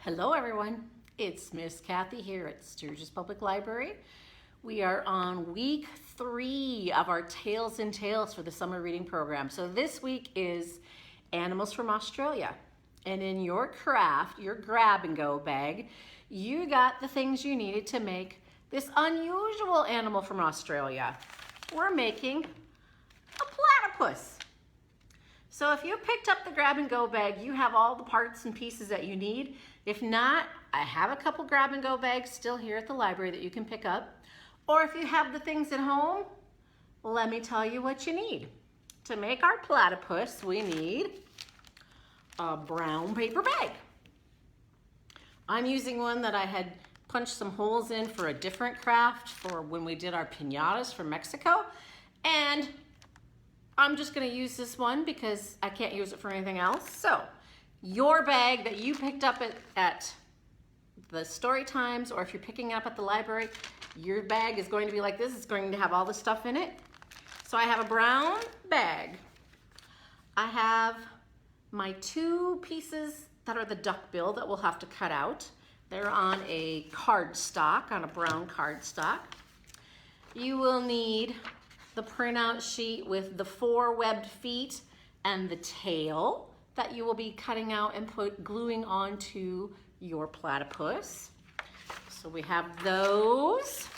Hello everyone, it's Miss Kathy here at Sturgis Public Library. We are on week 3 of our Tales and Tales for the summer reading program. So this week is Animals from Australia. And in your craft, your grab and go bag, you got the things you needed to make this unusual animal from Australia. We're making a platypus. So if you picked up the grab and go bag, you have all the parts and pieces that you need. If not, I have a couple grab and go bags still here at the library that you can pick up. Or if you have the things at home, let me tell you what you need. To make our platypus, we need a brown paper bag. I'm using one that I had punched some holes in for a different craft for when we did our piñatas from Mexico. And I'm just gonna use this one because I can't use it for anything else. So your bag that you picked up at the story times, or if you're picking it up at the library, your bag is going to be like this. It's going to have all the stuff in it. So I have a brown bag. I have my 2 pieces that are the duck bill that we'll have to cut out. They're on a cardstock, on a brown cardstock. You will need the printout sheet with the 4 webbed feet and the tail that you will be cutting out and gluing onto your platypus. So we have those.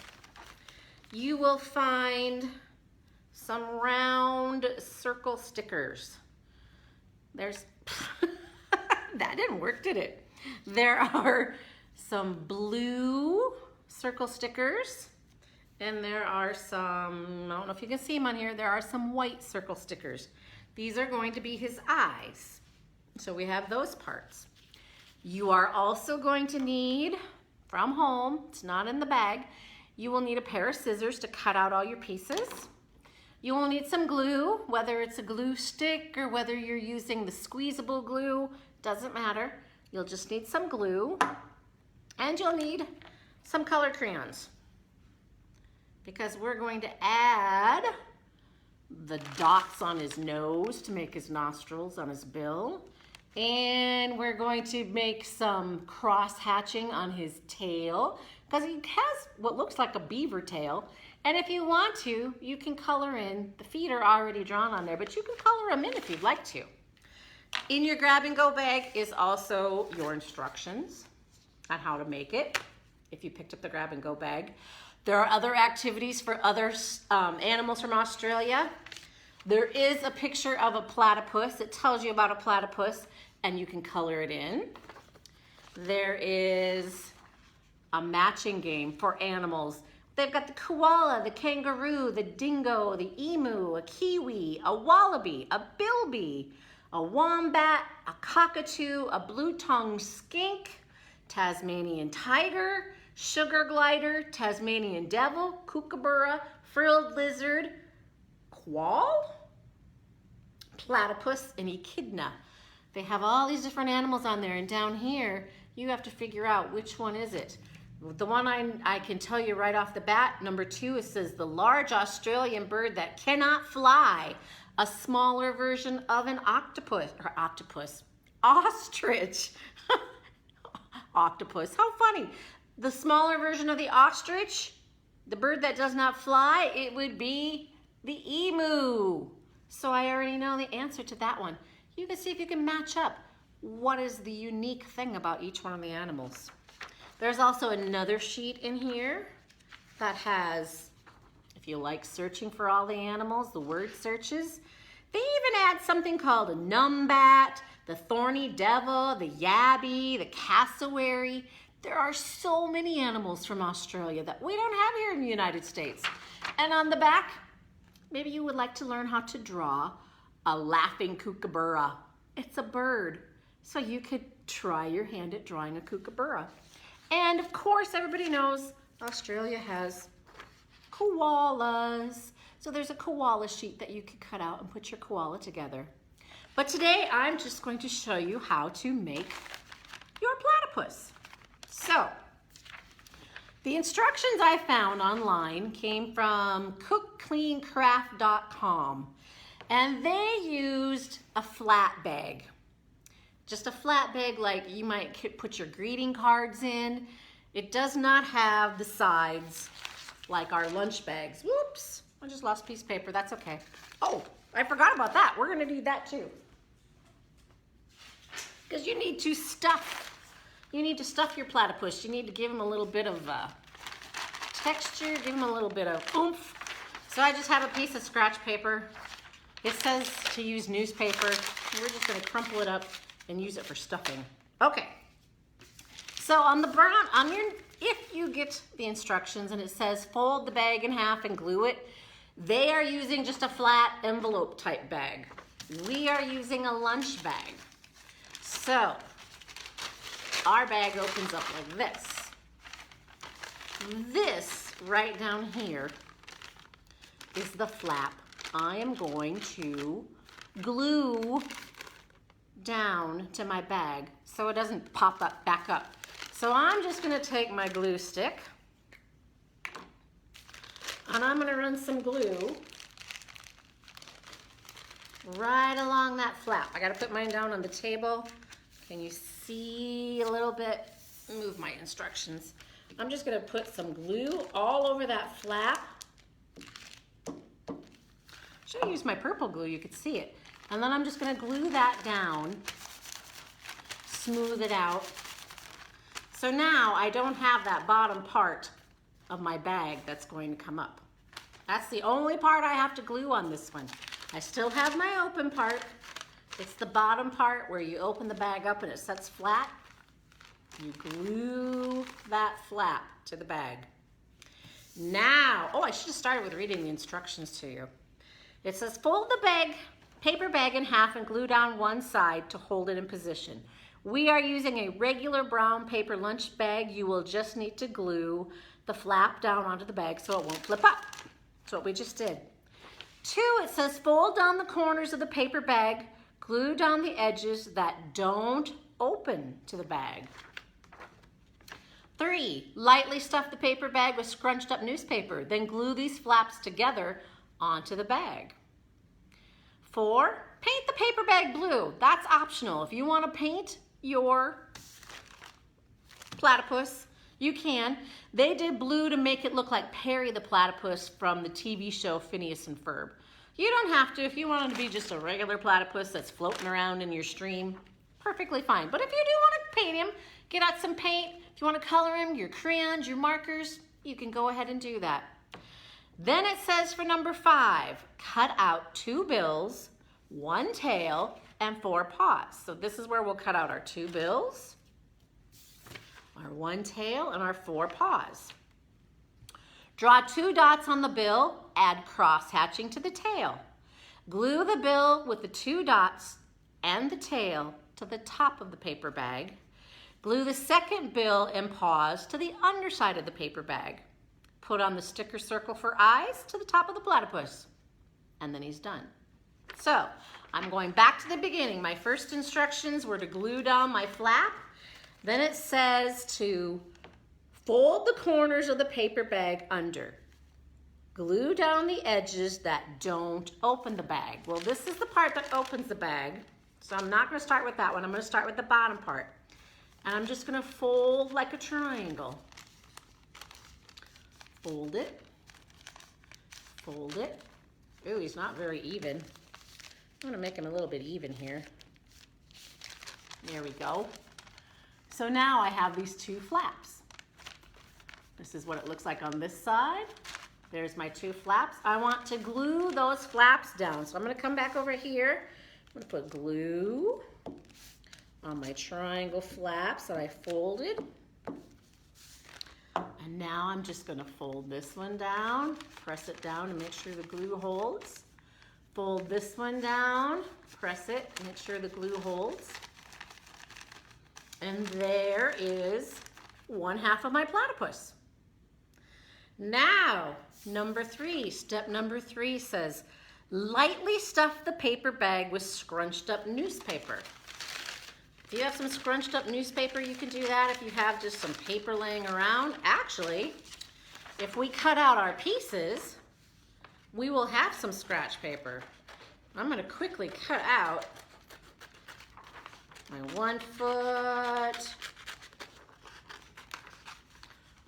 You will find some round circle stickers. There's, that didn't work, did it? There are some blue circle stickers. And there are some, I don't know if you can see them on here, there are some white circle stickers. These are going to be his eyes. So we have those parts. You are also going to need, from home, it's not in the bag, you will need a pair of scissors to cut out all your pieces. You will need some glue, whether it's a glue stick or whether you're using the squeezable glue, doesn't matter. You'll just need some glue. And you'll need some color crayons, because we're going to add the dots on his nose to make his nostrils on his bill. And we're going to make some cross hatching on his tail, because he has what looks like a beaver tail. And if you want to, you can color in. The feet are already drawn on there, but you can color them in if you'd like to. In your grab and go bag is also your instructions on how to make it, if you picked up the grab and go bag. There are other activities for other animals from Australia. There is a picture of a platypus. It tells you about a platypus, and you can color it in. There is a matching game for animals. They've got the koala, the kangaroo, the dingo, the emu, a kiwi, a wallaby, a bilby, a wombat, a cockatoo, a blue-tongued skink, Tasmanian tiger, sugar glider, Tasmanian devil, kookaburra, frilled lizard, quoll, platypus, and echidna. They have all these different animals on there, and down here you have to figure out which one is it. The one I can tell you right off the bat, number 2, it says the large Australian bird that cannot fly, a smaller version of an ostrich. Octopus, how funny. The smaller version of the ostrich, the bird that does not fly, it would be the emu. So I already know the answer to that one. You can see if you can match up what is the unique thing about each one of the animals. There's also another sheet in here that has, if you like searching for all the animals, the word searches. They even add something called a numbat, the thorny devil, the yabby, the cassowary. There are so many animals from Australia that we don't have here in the United States. And on the back, maybe you would like to learn how to draw a laughing kookaburra. It's a bird, so you could try your hand at drawing a kookaburra. And of course, everybody knows Australia has koalas. So there's a koala sheet that you could cut out and put your koala together. But today, I'm just going to show you how to make your platypus. So, the instructions I found online came from cookcleancraft.com, and they used a flat bag just a flat bag like you might put your greeting cards in. It does not have the sides like our lunch bags. Whoops, I just lost a piece of paper, that's okay. Oh, I forgot about that. We're gonna do that too. Because you need to stuff your platypus. You need to give him a little bit of texture, give him a little bit of oomph. So I just have a piece of scratch paper. It says to use newspaper. We're just gonna crumple it up and use it for stuffing. Okay. So on the brown, if you get the instructions and it says fold the bag in half and glue it, they are using just a flat envelope type bag. We are using a lunch bag. So our bag opens up like this. This right down here is the flap I am going to glue down to my bag so it doesn't pop up back up. So I'm just gonna take my glue stick and I'm gonna run some glue right along that flap. I gotta put mine down on the table. Can you see a little bit? Move my instructions. I'm just gonna put some glue all over that flap. Should have used my purple glue, you could see it. And then I'm just gonna glue that down, smooth it out. So now I don't have that bottom part of my bag that's going to come up. That's the only part I have to glue on this one. I still have my open part. It's the bottom part where you open the bag up and it sets flat. You glue that flap to the bag. Now, oh, I should have started with reading the instructions to you. It says fold the paper bag in half and glue down one side to hold it in position. We are using a regular brown paper lunch bag. You will just need to glue the flap down onto the bag so it won't flip up. That's what we just did. 2, it says fold down the corners of the paper bag, glue down the edges that don't open to the bag. 3, lightly stuff the paper bag with scrunched up newspaper, then glue these flaps together onto the bag. 4, paint the paper bag blue. That's optional. If you want to paint your platypus, you can. They did blue to make it look like Perry the platypus from the TV show Phineas and Ferb. You don't have to. If you want it to be just a regular platypus that's floating around in your stream, perfectly fine. But if you do want to paint him, get out some paint. If you want to color him, your crayons, your markers, you can go ahead and do that. Then it says for number 5, cut out 2 bills, 1 tail, and 4 paws. So this is where we'll cut out our 2 bills, our 1 tail, and our 4 paws. Draw 2 dots on the bill, add cross hatching to the tail. Glue the bill with the 2 dots and the tail to the top of the paper bag. Glue the second bill and paws to the underside of the paper bag. Put on the sticker circle for eyes to the top of the platypus. And then he's done. So, I'm going back to the beginning. My first instructions were to glue down my flap. Then it says to fold the corners of the paper bag under. Glue down the edges that don't open the bag. Well, this is the part that opens the bag. So I'm not going to start with that one. I'm going to start with the bottom part. And I'm just going to fold like a triangle. Fold it. Fold it. Ooh, he's not very even. I'm going to make him a little bit even here. There we go. So now I have these 2 flaps. This is what it looks like on this side. There's my 2 flaps. I want to glue those flaps down. So I'm going to come back over here. I'm going to put glue on my triangle flaps that I folded. And now I'm just going to fold this one down, press it down to make sure the glue holds. Fold this one down, press it, make sure the glue holds. And there is 1/2 of my platypus. Now, number 3, step number 3 says, lightly stuff the paper bag with scrunched up newspaper. If you have some scrunched up newspaper, you can do that. If you have just some paper laying around, actually, if we cut out our pieces, we will have some scratch paper. I'm going to quickly cut out my 1 foot.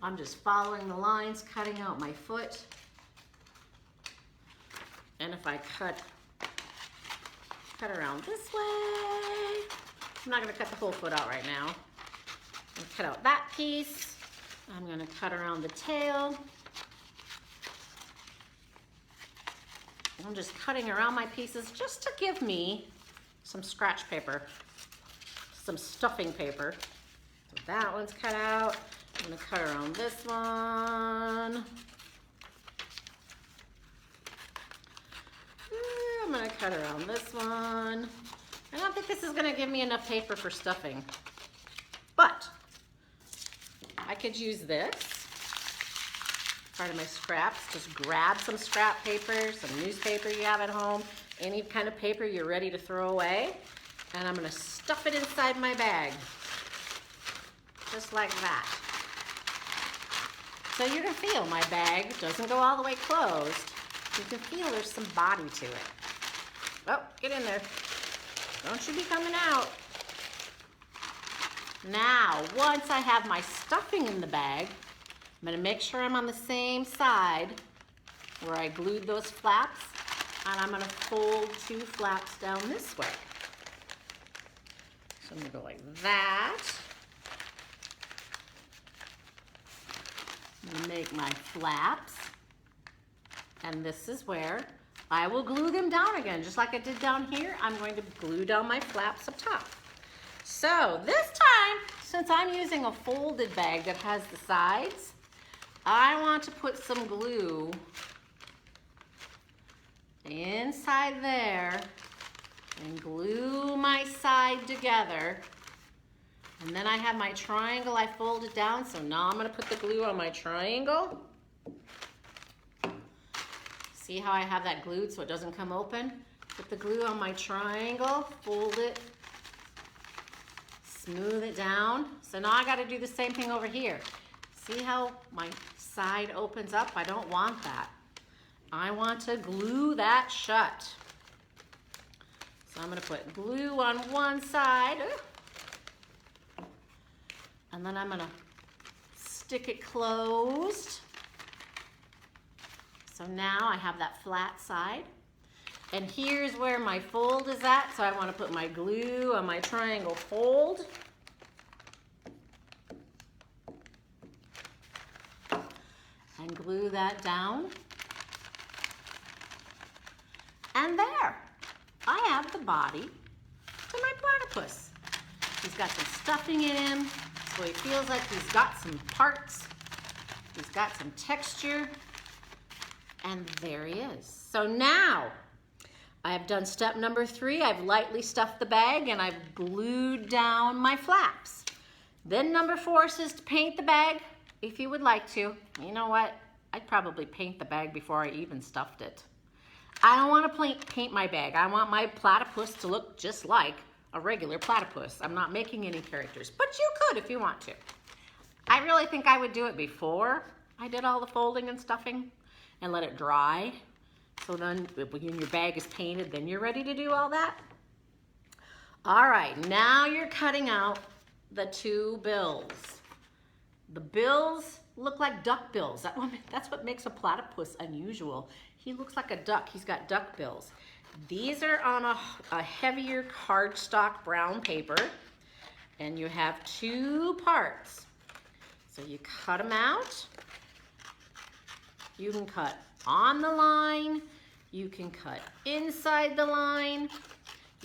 I'm just following the lines, cutting out my foot. And if I cut around this way, I'm not gonna cut the whole foot out right now. I'm gonna cut out that piece. I'm gonna cut around the tail. I'm just cutting around my pieces just to give me some scratch paper, some stuffing paper. So that one's cut out. I'm gonna cut around this one. I'm gonna cut around this one. I don't think this is gonna give me enough paper for stuffing, but I could use this, part of my scraps. Just grab some scrap paper, some newspaper you have at home, any kind of paper you're ready to throw away, and I'm gonna stuff it inside my bag, just like that. So you're gonna feel my bag doesn't go all the way closed. You can feel there's some body to it. Oh, get in there. Don't you be coming out. Now, once I have my stuffing in the bag, I'm gonna make sure I'm on the same side where I glued those flaps, and I'm gonna fold 2 flaps down this way. So I'm gonna go like that. I'm gonna make my flaps, and this is where I will glue them down again. Just like I did down here, I'm going to glue down my flaps up top. So this time, since I'm using a folded bag that has the sides, I want to put some glue inside there and glue my side together. And then I have my triangle I folded down, so now I'm gonna put the glue on my triangle. See how I have that glued so it doesn't come open? Put the glue on my triangle, fold it, smooth it down. So now I gotta do the same thing over here. See how my side opens up? I don't want that. I want to glue that shut. So I'm gonna put glue on one side, and then I'm gonna stick it closed. So now I have that flat side. And here's where my fold is at. So I want to put my glue on my triangle fold. And glue that down. And there, I have the body to my platypus. He's got some stuffing in him, so he feels like he's got some parts. He's got some texture. And there he is. So now, I have done step number 3. I've lightly stuffed the bag and I've glued down my flaps. Then number 4 says to paint the bag if you would like to. You know what? I'd probably paint the bag before I even stuffed it. I don't want to paint my bag. I want my platypus to look just like a regular platypus. I'm not making any characters, but you could if you want to. I really think I would do it before I did all the folding and stuffing and let it dry. So then when your bag is painted, then you're ready to do all that. All right, now you're cutting out the 2 bills. The bills look like duck bills. That's what makes a platypus unusual. He looks like a duck. He's got duck bills. These are on a heavier cardstock brown paper, and you have 2 parts. So you cut them out. You can cut on the line, you can cut inside the line,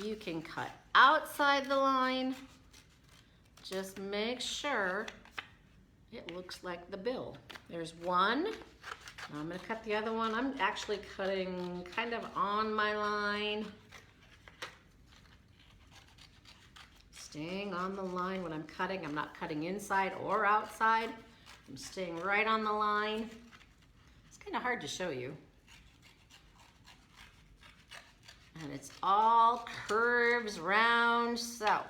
you can cut outside the line. Just make sure it looks like the bill. There's one. Now I'm gonna cut the other one. I'm actually cutting kind of on my line. Staying on the line when I'm cutting. I'm not cutting inside or outside. I'm staying right on the line. Kind of hard to show you. And it's all curves round, so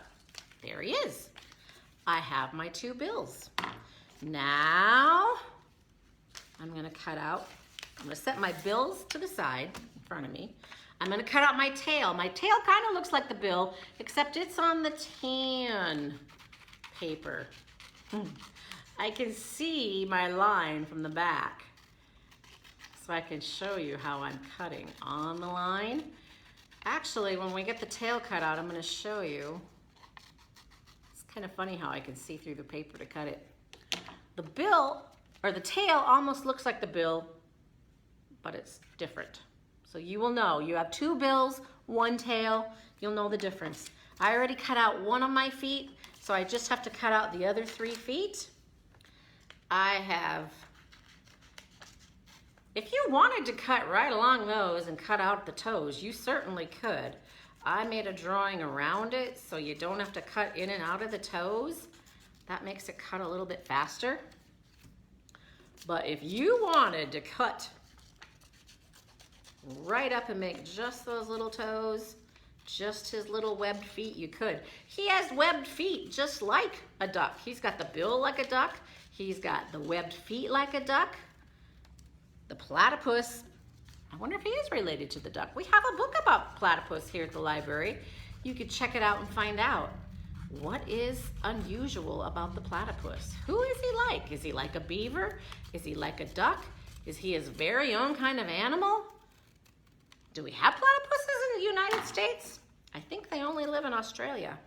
there he is. I have my 2 bills. Now I'm gonna cut out, I'm gonna set my bills to the side in front of me. I'm gonna cut out my tail. My tail kind of looks like the bill, except it's on the tan paper. I can see my line from the back. So I can show you how I'm cutting on the line. Actually, when we get the tail cut out, I'm gonna show you. It's kind of funny how I can see through the paper to cut it. The bill, or the tail, almost looks like the bill, but it's different. So you will know, you have 2 bills, 1 tail, you'll know the difference. I already cut out one of my feet, so I just have to cut out the other 3 feet. If you wanted to cut right along those and cut out the toes, you certainly could. I made a drawing around it so you don't have to cut in and out of the toes. That makes it cut a little bit faster. But if you wanted to cut right up and make just those little toes, just his little webbed feet, you could. He has webbed feet just like a duck. He's got the bill like a duck. He's got the webbed feet like a duck. The platypus, I wonder if he is related to the duck. We have a book about platypus here at the library. You could check it out and find out. What is unusual about the platypus? Who is he like? Is he like a beaver? Is he like a duck? Is he his very own kind of animal? Do we have platypuses in the United States? I think they only live in Australia.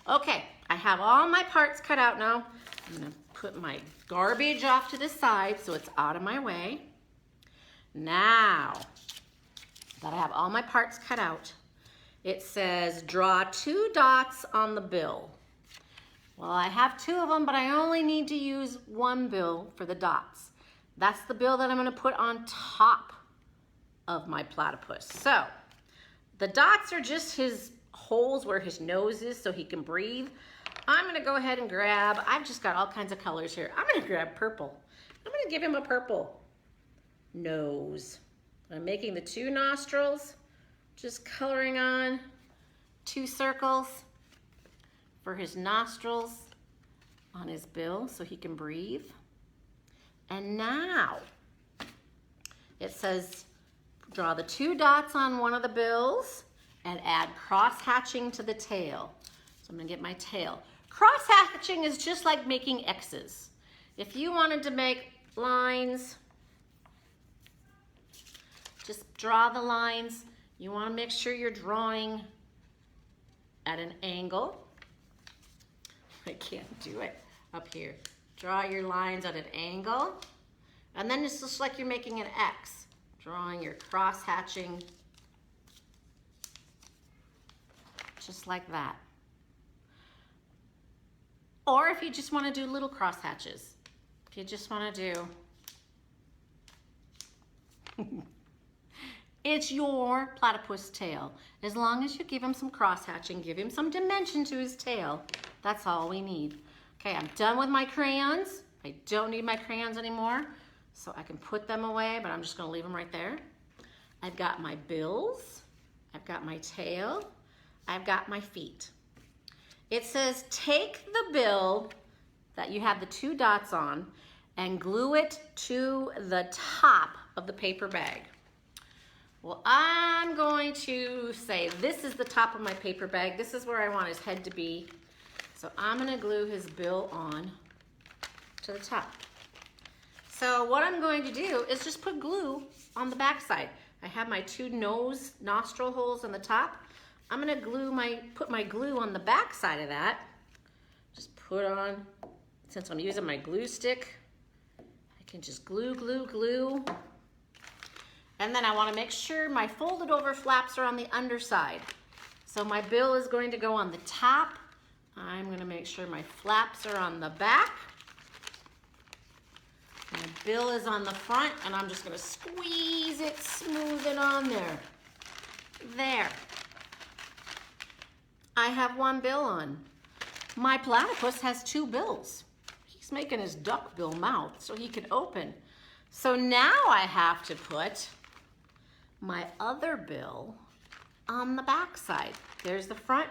Okay, I have all my parts cut out now. I'm gonna put my garbage off to the side so it's out of my way. Now that I have all my parts cut out, it says draw 2 dots on the bill. Well, I have 2 of them, but I only need to use 1 bill for the dots. That's the bill that I'm gonna put on top of my platypus. So the dots are just his holes where his nose is so he can breathe. I'm gonna go ahead and grab, I've just got all kinds of colors here. I'm gonna grab purple. I'm gonna give him a purple nose. I'm making the 2 nostrils, just coloring on 2 circles for his nostrils on his bill so he can breathe. And now it says draw the 2 dots on one of the bills and add cross-hatching to the tail. So I'm gonna get my tail. Cross-hatching is just like making X's. If you wanted to make lines, just draw the lines. You wanna make sure you're drawing at an angle. I can't do it up here. Draw your lines at an angle. And then it's just like you're making an X. Drawing your cross-hatching just like that. Or if you just want to do little cross hatches. If you just want to do it's your platypus tail. As long as you give him some cross hatching, give him some dimension to his tail, that's all we need. Okay, I'm done with my crayons. I don't need my crayons anymore, so I can put them away, but I'm just gonna leave them right there. I've got my bills, I've got my tail, I've got my feet. It says take the bill that you have the 2 dots on and glue it to the top of the paper bag. Well, I'm going to say this is the top of my paper bag. This is where I want his head to be. So I'm gonna glue his bill on to the top. So what I'm going to do is just put glue on the back side. I have my 2 nostril holes on the top. I'm gonna put my glue on the back side of that. Just put on, since I'm using my glue stick, I can just glue, glue, glue. And then I wanna make sure my folded over flaps are on the underside. So my bill is going to go on the top. I'm gonna make sure my flaps are on the back. My bill is on the front, and I'm just gonna squeeze it, smooth it on there. There. I have 1 bill on. My platypus has 2 bills. He's making his duck bill mouth so he can open. So now I have to put my other bill on the back side. There's the front,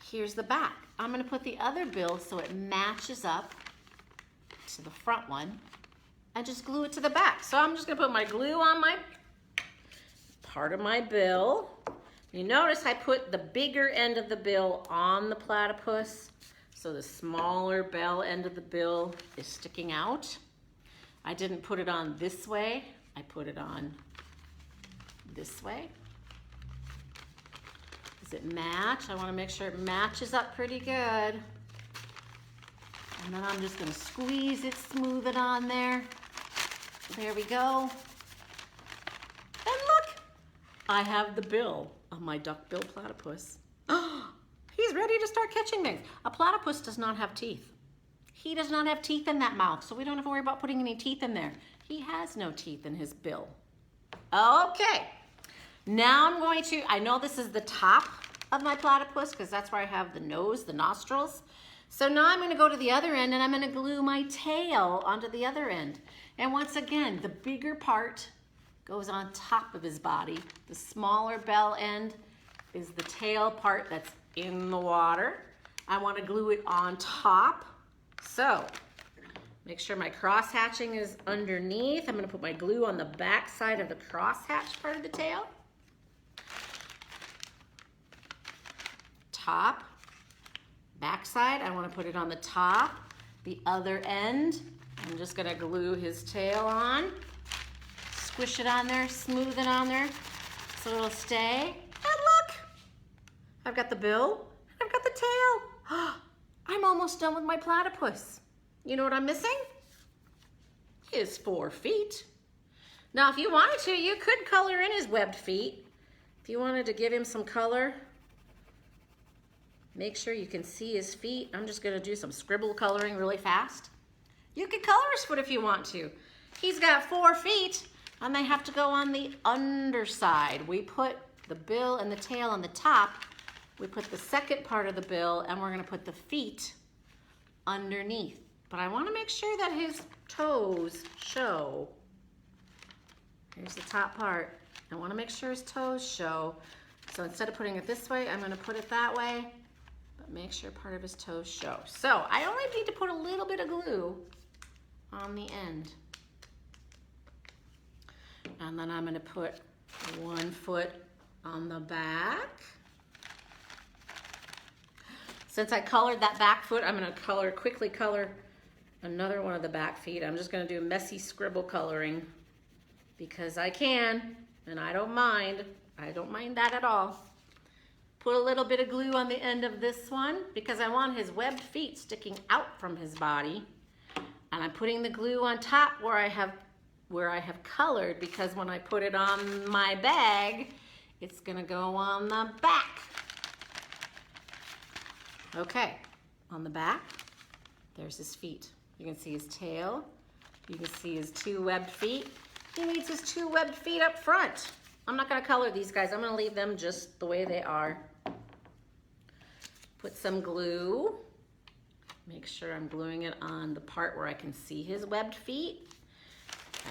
here's the back. I'm gonna put the other bill so it matches up to the front one and just glue it to the back. So I'm just gonna put my glue on my part of my bill. You notice I put the bigger end of the bill on the platypus, so the smaller bell end of the bill is sticking out. I didn't put it on this way, I put it on this way. Does it match? I want to make sure it matches up pretty good. And then I'm just going to squeeze it, smooth it on there. There we go. And look, I have the bill of my duck-bill platypus. He's ready to start catching things. A platypus does not have teeth. He does not have teeth in that mouth, so we don't have to worry about putting any teeth in there. He has no teeth in his bill. Okay, now I'm going to, I know this is the top of my platypus because that's where I have the nose, the nostrils. So now I'm going to go to the other end and I'm going to glue my tail onto the other end. And once again, the bigger part goes on top of his body. The smaller bell end is the tail part that's in the water. I want to glue it on top. So make sure my cross hatching is underneath. I'm going to put my glue on the back side of the cross hatch part of the tail. Top, back side, I want to put it on the top. The other end, I'm just going to glue his tail on. Squish it on there, smooth it on there so it'll stay. And look, I've got the bill, I've got the tail. I'm almost done with my platypus. You know what I'm missing? His 4 feet. Now, if you wanted to, you could color in his webbed feet. If you wanted to give him some color, make sure you can see his feet. I'm just gonna do some scribble coloring really fast. You could color his foot if you want to. He's got 4 feet and they have to go on the underside. We put the bill and the tail on the top. We put the second part of the bill and we're gonna put the feet underneath. But I wanna make sure that his toes show. Here's the top part. I wanna make sure his toes show. So instead of putting it this way, I'm gonna put it that way, but make sure part of his toes show. So I only need to put a little bit of glue on the end. And then I'm gonna put 1 foot on the back. Since I colored that back foot, I'm gonna quickly color another one of the back feet. I'm just gonna do messy scribble coloring because I can, and I don't mind. I don't mind that at all. Put a little bit of glue on the end of this one because I want his webbed feet sticking out from his body. And I'm putting the glue on top where I have colored because when I put it on my bag, it's gonna go on the back. Okay, on the back, there's his feet. You can see his tail. You can see his 2 webbed feet. He needs his 2 webbed feet up front. I'm not gonna color these guys. I'm gonna leave them just the way they are. Put some glue. Make sure I'm gluing it on the part where I can see his webbed feet.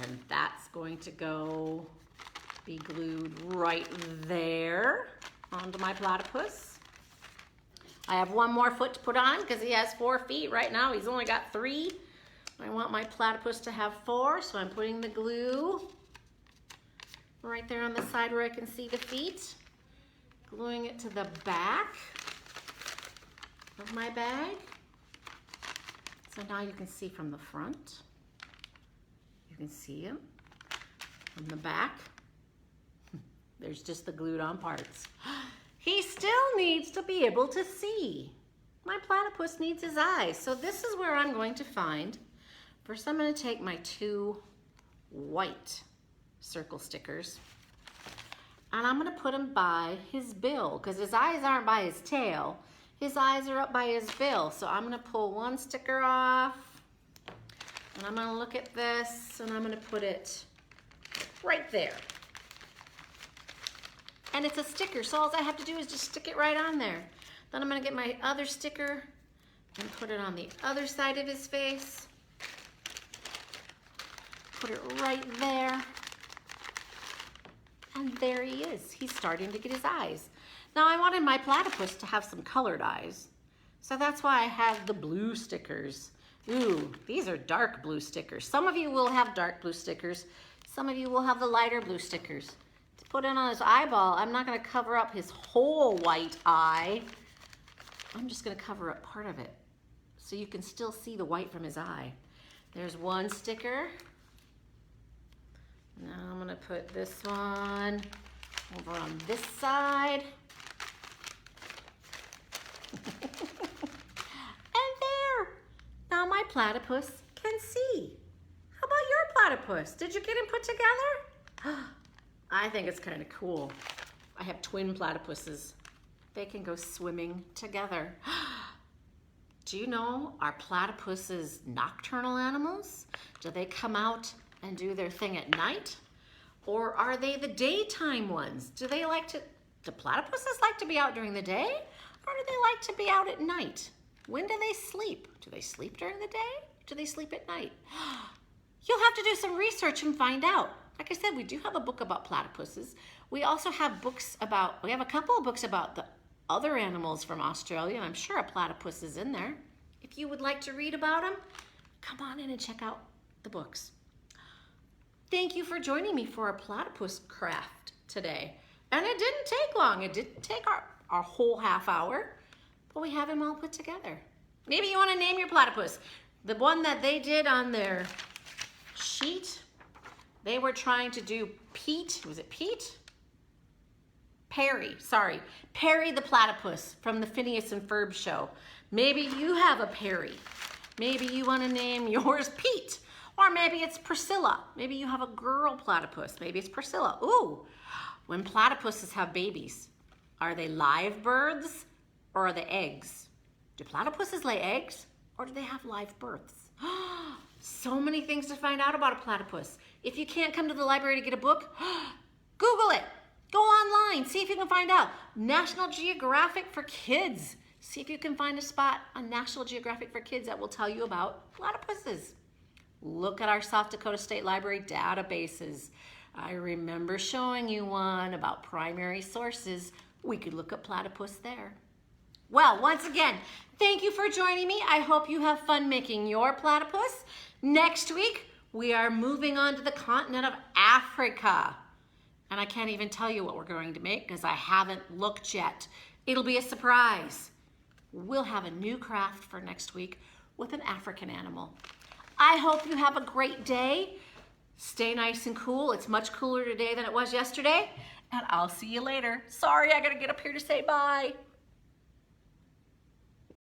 And that's going to be glued right there onto my platypus. I have 1 more foot to put on because he has 4 feet. Right now he's only got 3. I want my platypus to have 4, so I'm putting the glue right there on the side where I can see the feet. Gluing it to the back of my bag. So now you can see from the front. You can see him from the back. There's just the glued on parts. He still needs to be able to see. My platypus needs his eyes. So this is where I'm going to find. First I'm going to take my 2 white circle stickers and I'm going to put them by his bill because his eyes aren't by his tail. His eyes are up by his bill. So I'm going to pull 1 sticker off and I'm going to look at this and I'm going to put it right there. And it's a sticker, so all I have to do is just stick it right on there. Then I'm gonna get my other sticker and put it on the other side of his face. Put it right there. And there he is. He's starting to get his eyes. Now I wanted my platypus to have some colored eyes. So that's why I have the blue stickers. Ooh, these are dark blue stickers. Some of you will have dark blue stickers. Some of you will have the lighter blue stickers. to put in on his eyeball. I'm not gonna cover up his whole white eye. I'm just gonna cover up part of it so you can still see the white from his eye. There's one sticker. Now I'm gonna put this one over on this side. And there, now my platypus can see. How about your platypus? Did you get him put together? I think it's kind of cool. I have twin platypuses. They can go swimming together. Do you know, are platypuses nocturnal animals? Do they come out and do their thing at night? Or are they the daytime ones? Do platypuses like to be out during the day? Or do they like to be out at night? When do they sleep? Do they sleep during the day? Do they sleep at night? You'll have to do some research and find out. Like I said, we do have a book about platypuses. We also have we have a couple of books about the other animals from Australia, and I'm sure a platypus is in there. If you would like to read about them, come on in and check out the books. Thank you for joining me for our platypus craft today. And it didn't take long. It didn't take our whole half hour, but we have him all put together. Maybe you want to name your platypus. The one that they did on their sheet, they were trying to do Pete. Was it Pete? Perry, sorry. Perry the platypus from the Phineas and Ferb show. Maybe you have a Perry. Maybe you want to name yours Pete. Or maybe it's Priscilla. Maybe you have a girl platypus. Maybe it's Priscilla. Ooh, when platypuses have babies, are they live births or are they eggs? Do platypuses lay eggs or do they have live births? So many things to find out about a platypus. If you can't come to the library to get a book, Google it. Go online, see if you can find out. National Geographic for Kids. See if you can find a spot on National Geographic for Kids that will tell you about platypuses. Look at our South Dakota State Library databases. I remember showing you one about primary sources. We could look up platypus there. Well, once again, thank you for joining me. I hope you have fun making your platypus. Next week, we are moving on to the continent of Africa. And I can't even tell you what we're going to make because I haven't looked yet. It'll be a surprise. We'll have a new craft for next week with an African animal. I hope you have a great day. Stay nice and cool. It's much cooler today than it was yesterday. And I'll see you later. Sorry, I gotta get up here to say bye.